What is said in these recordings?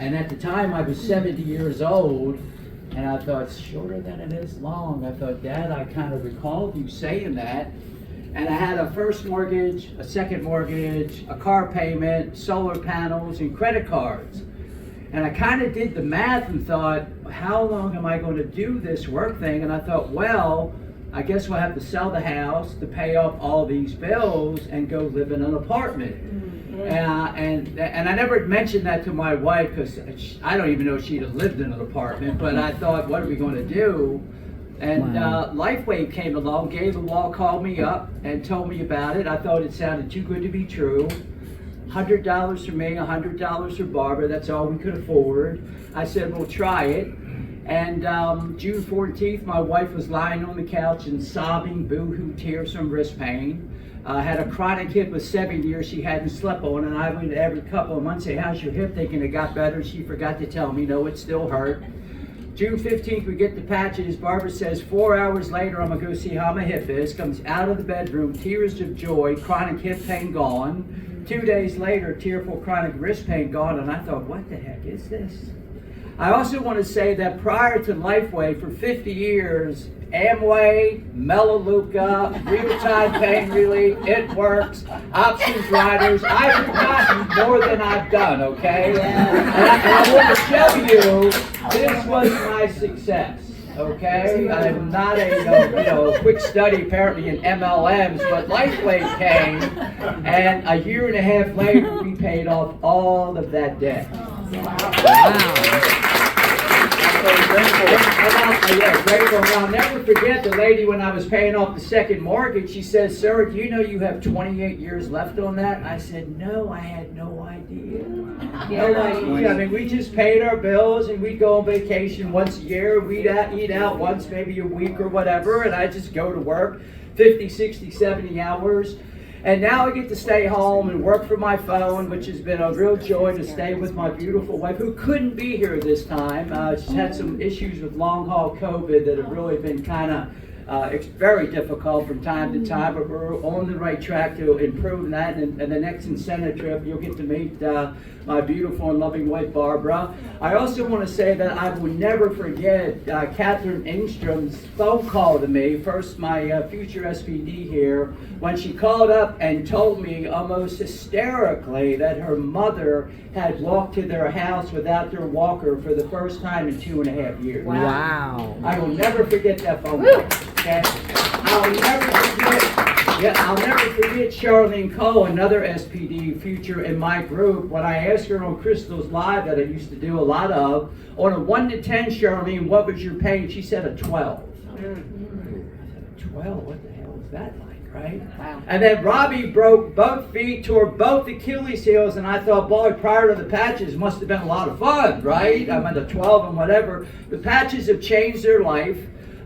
And at the time I was 70 years old, and I thought, shorter than it is long. I thought, Dad, I kind of recalled you saying that. And I had a first mortgage, a second mortgage, a car payment, solar panels, and credit cards. And I kind of did the math and thought, how long am I going to do this work thing? And I thought, well, I guess we'll have to sell the house to pay off all these bills and go live in an apartment. And I never mentioned that to my wife because I don't even know if she'd have lived in an apartment, but I thought, what are we going to do? And Lifeway came along, gave a wall, called me up and told me about it. I thought it sounded too good to be true. $100 for me, $100 for Barbara, that's all we could afford. I said, we'll try it. And June 14th, my wife was lying on the couch and sobbing, boo-hoo tears from wrist pain. Had a chronic hip of 7 years she hadn't slept on, and I would every couple of months say, how's your hip? Thinking it got better. She forgot to tell me, no, it still hurt. June 15th, we get the patches. Barbara says, 4 hours later, I'm going to go see how my hip is. Comes out of the bedroom, tears of joy, chronic hip pain gone. 2 days later, tearful chronic wrist pain gone, and I thought, what the heck is this? I also want to say that prior to Lifeway, for 50 years, Amway, Melaleuca, real-time pain relief, it works, options riders. I've forgotten more than I've done, okay? And I want to show you, this was my success, okay? I'm not a quick study apparently in MLMs, but Lifeway came, and a year and a half later, we paid off all of that debt. Wow. Grateful. And I'll never forget the lady when I was paying off the second mortgage. She said, sir, do you know you have 28 years left on that? I said, no, I had no idea. No idea. I mean, we just paid our bills and we'd go on vacation once a year. We'd eat out once, maybe a week or whatever. And I'd just go to work 50, 60, 70 hours. And now I get to stay home and work from my phone, which has been a real joy to stay with my beautiful wife, who couldn't be here this time. She's had some issues with long-haul COVID that have really been kind of very difficult from time to time, but we're on the right track to improve that. And the next incentive trip, you'll get to meet my beautiful and loving wife, Barbara. I also want to say that I will never forget Catherine Engstrom's phone call to me, first my future SPD here, when she called up and told me almost hysterically that her mother had walked to their house without their walker for the first time in 2.5 years. Wow. I will never forget that phone call. Okay? I'll never forget Charlene Cole, another SPD future in my group, when I asked her on Crystal's Live that I used to do a lot of, on a 1 to 10, Charlene, what was your pain? She said a 12. I said, a 12? What the hell is that like, right? Wow. And then Robbie broke both feet, tore both Achilles heels, and I thought, boy, prior to the patches must have been a lot of fun, right? I meant a 12 and whatever. The patches have changed their life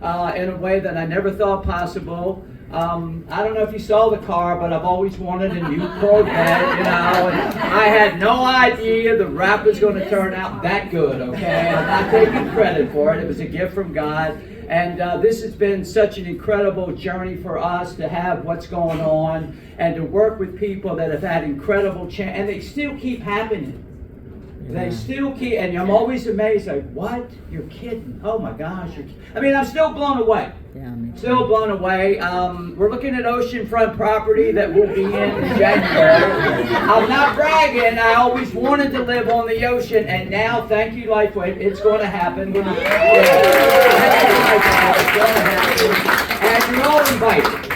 in a way that I never thought possible. I don't know if you saw the car, but I've always wanted a new Corvette, and I had no idea the rap was going to turn out that good, okay? I'm not taking credit for it. It was a gift from God, and this has been such an incredible journey for us to have what's going on and to work with people that have had incredible change, and they still keep happening. They still keep, and I'm always amazed, like, what? You're kidding. Oh my gosh. I mean, I'm still blown away. Yeah, still blown away. We're looking at oceanfront property that we'll be in January. I'm not bragging. I always wanted to live on the ocean, and now, thank you, Lifeway, it's going to happen. It's going to happen. And you're all invited.